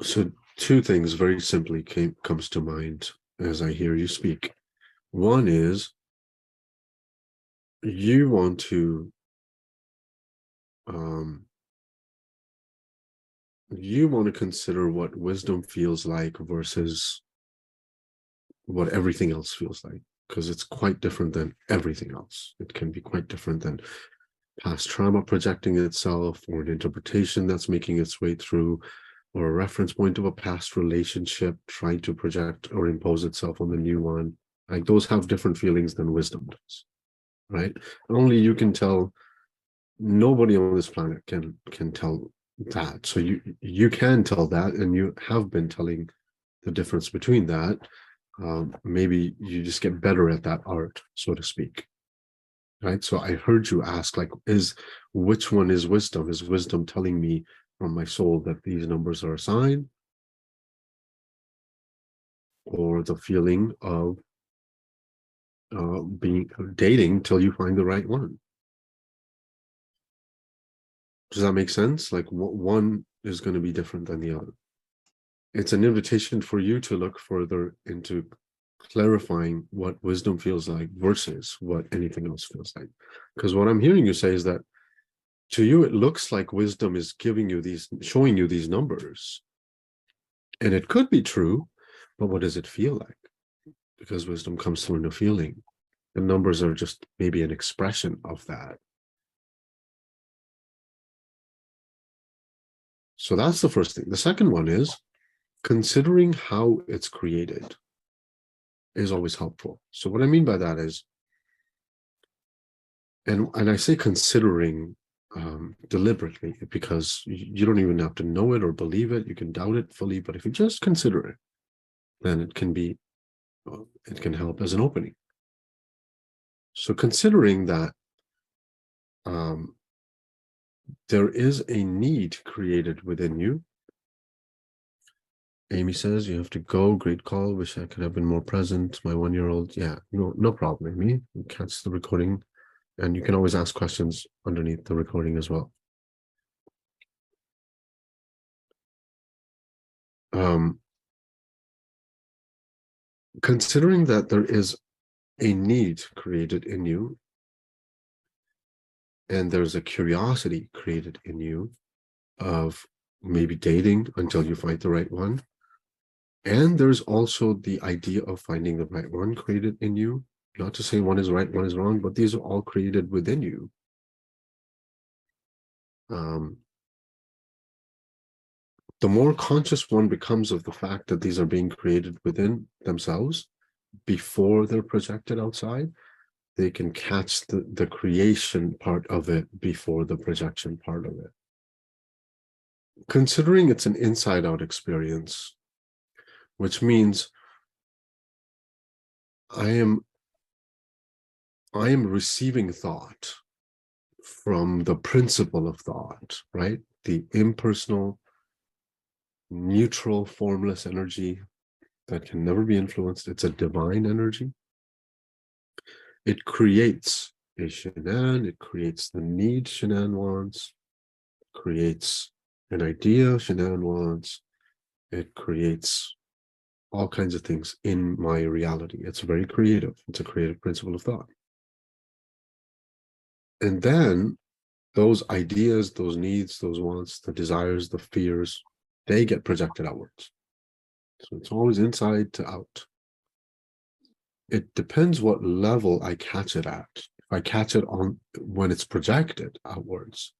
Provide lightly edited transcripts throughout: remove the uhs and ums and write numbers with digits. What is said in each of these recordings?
So two things very simply comes to mind as I hear you speak. One is you want to um, consider what wisdom feels like versus what everything else feels like, because it's quite different than everything else. It can be quite different than past trauma projecting itself, or an interpretation that's making its way through, or a reference point of a past relationship trying to project or impose itself on the new one. Like, those have different feelings than wisdom does, right? Only you can tell. Nobody on this planet can tell that. So you can tell that, and you have been telling the difference between that. Maybe you just get better at that art, so to speak, right? So I heard you ask, like, which one is wisdom? Is wisdom telling me from my soul that these numbers are a sign, or the feeling of being dating till you find the right one? Does that make sense? Like, one is going to be different than the other. It's an invitation for you to look further into clarifying what wisdom feels like versus what anything else feels like. Because what I'm hearing you say is that to you, it looks like wisdom is showing you these numbers. And it could be true, but what does it feel like? Because wisdom comes through in a feeling. The numbers are just maybe an expression of that. So that's the first thing. The second one is considering how it's created is always helpful. So what I mean by that is, and I say considering deliberately, because you don't even have to know it or believe it. You can doubt it fully, but if you just consider it, then it can help as an opening. So considering that there is a need created within you. Amy says, you have to go. Great call. Wish I could have been more present. My 1-year-old. Yeah, no problem, Amy. You catch the recording, and you can always ask questions underneath the recording as well. Considering that there is a need created in you, and there's a curiosity created in you of maybe dating until you find the right one, and there's also the idea of finding the right one created in you. Not to say one is right, one is wrong, but these are all created within you. The more conscious one becomes of the fact that these are being created within themselves before they're projected outside, they can catch the creation part of it before the projection part of it. Considering it's an inside-out experience, which means I am receiving thought from the principle of thought, right? The impersonal, neutral, formless energy that can never be influenced. It's a divine energy. It creates a Shenan. It creates the need Shenan wants. Creates an idea Shenan wants. It creates all kinds of things in my reality. It's very creative. It's a creative principle of thought. And then those ideas, those needs, those wants, the desires, the fears, they get projected outwards. So it's always inside to out. It depends what level I catch it at. If I catch it on when it's projected outwards.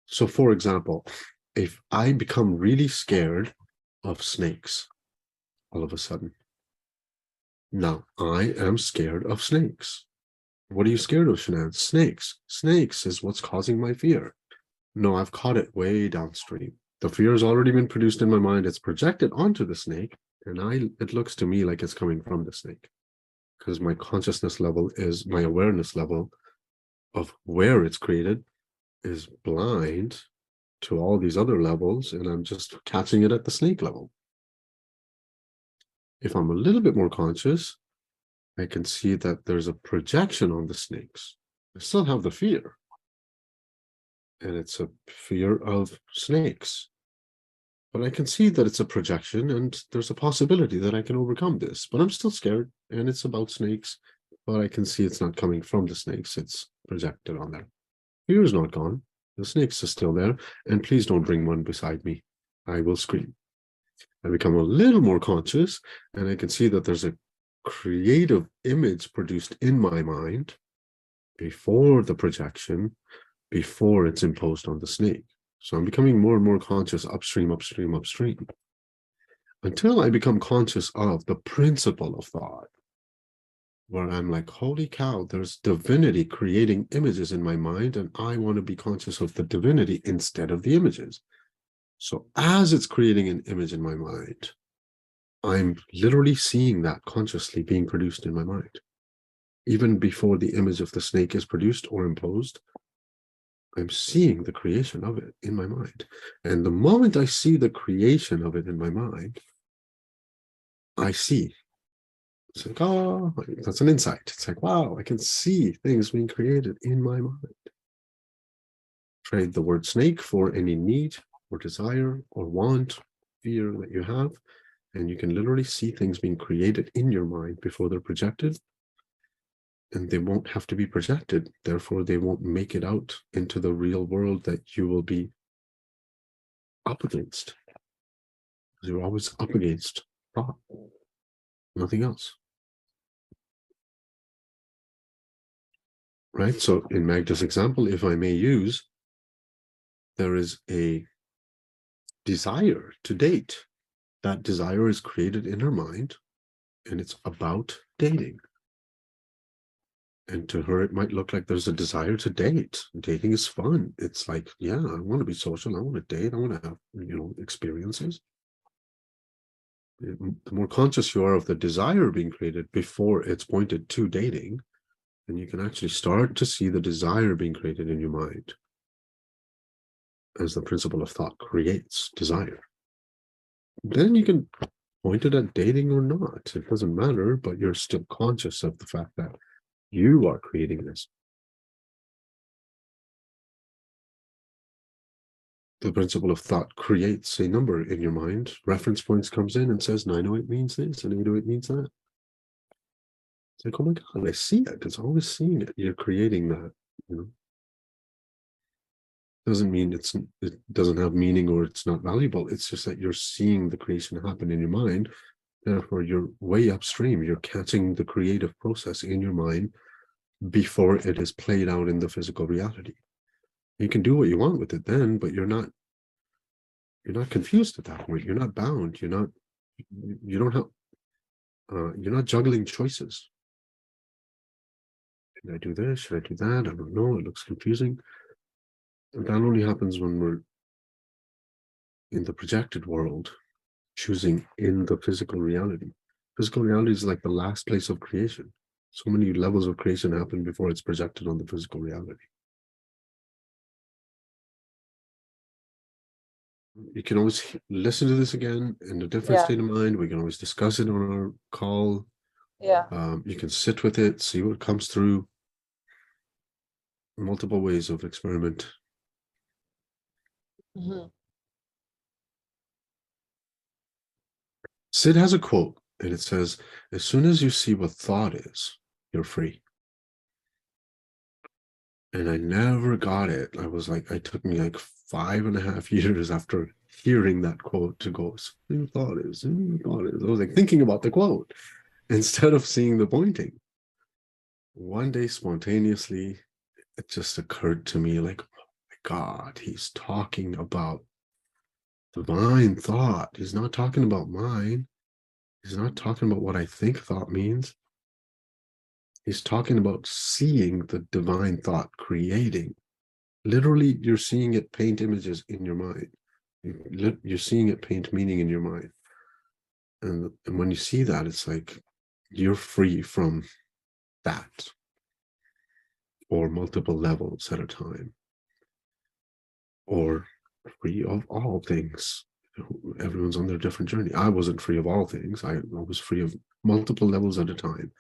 So for example, if I become really scared of snakes all of a sudden, now I am scared of snakes. What are you scared of, Shenan? Snakes. Snakes is what's causing my fear. No, I've caught it way downstream. The fear has already been produced in my mind. It's projected onto the snake, and it looks to me like it's coming from the snake, because my consciousness level is, my awareness level of where it's created is blind to all these other levels, and I'm just catching it at the snake level. If I'm a little bit more conscious, I can see that there's a projection on the snakes. I still have the fear, and it's a fear of snakes. But I can see that it's a projection and there's a possibility that I can overcome this, but I'm still scared and it's about snakes, but I can see it's not coming from the snakes. It's projected on there. Fear is not gone. The snakes are still there. And please don't bring one beside me. I will scream. I become a little more conscious and I can see that there's a creative image produced in my mind before the projection, before it's imposed on the snake. So I'm becoming more and more conscious upstream, upstream, upstream, until I become conscious of the principle of thought, where I'm like, holy cow, there's divinity creating images in my mind, and I want to be conscious of the divinity instead of the images. So as it's creating an image in my mind, I'm literally seeing that consciously being produced in my mind. Even before the image of the snake is produced or imposed, I'm seeing the creation of it in my mind. And the moment I see the creation of it in my mind, I see. It's like, oh, that's an insight. It's like, wow, I can see things being created in my mind. Trade the word snake for any need or desire or want, fear that you have, and you can literally see things being created in your mind before they're projected. And they won't have to be projected. Therefore, they won't make it out into the real world that you will be up against. You're always up against thought, nothing else. Right? So in Magda's example, if I may use, there is a desire to date. That desire is created in her mind, and it's about dating. And to her, it might look like there's a desire to date. Dating is fun. It's like, yeah, I want to be social. I want to date. I want to have, experiences. The more conscious you are of the desire being created before it's pointed to dating, then you can actually start to see the desire being created in your mind as the principle of thought creates desire. Then you can point it at dating or not. It doesn't matter, but you're still conscious of the fact that you are creating this. The principle of thought creates a number in your mind. Reference points comes in and says 908 means this and 808 means that. It's like, oh my God, I see it. It's always seeing it. You're creating that, Doesn't mean it doesn't have meaning or it's not valuable. It's just that you're seeing the creation happen in your mind. Therefore, you're way upstream. You're catching the creative process in your mind before it is played out in the physical reality. You can do what you want with it then, but you're not confused at that point. You're not bound. You're not juggling choices. Should I do this? Should I do that? I don't know. It looks confusing. And that only happens when we're in the projected world, choosing in the physical reality. Physical reality is like the last place of creation. So many levels of creation happen before it's projected on the physical reality. You can always listen to this again in a different state of mind. We can always discuss it on our call. You can sit with it, see what comes through. Multiple ways of experiment. Sid has a quote, and it says, as soon as you see what thought is, you're free. And I never got it. I was like, it took me like 5.5 years after hearing that quote to go, who thought is, who thought is. I was like thinking about the quote instead of seeing the pointing. One day, spontaneously, it just occurred to me like, oh my God, he's talking about divine thought. He's not talking about mine. He's not talking about what I think thought means. He's talking about seeing the divine thought creating. Literally, you're seeing it paint images in your mind. You're seeing it paint meaning in your mind. And when you see that, it's like you're free from that, or multiple levels at a time, or free of all things. Everyone's on their different journey. I wasn't free of all things. I was free of multiple levels at a time.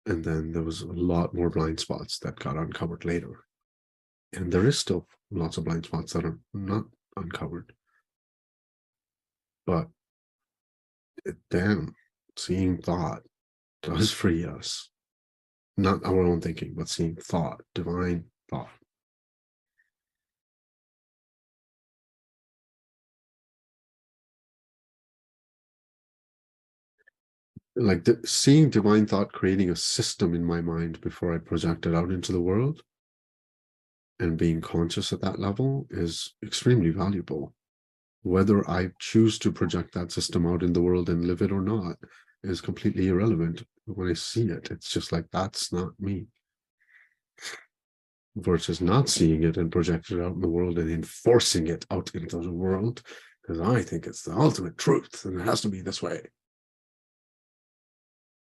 And then there was a lot more blind spots that got uncovered later. And there is still lots of blind spots that are not uncovered. But damn, seeing thought does free us. Not our own thinking, but seeing thought, divine thought. Like seeing divine thought creating a system in my mind before I project it out into the world, and being conscious at that level is extremely valuable. Whether I choose to project that system out in the world and live it or not is completely irrelevant. When I see it, it's just like, that's not me. Versus not seeing it and projecting it out in the world and enforcing it out into the world, because I think it's the ultimate truth and it has to be this way.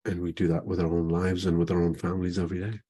And we do that with our own lives and with our own families every day.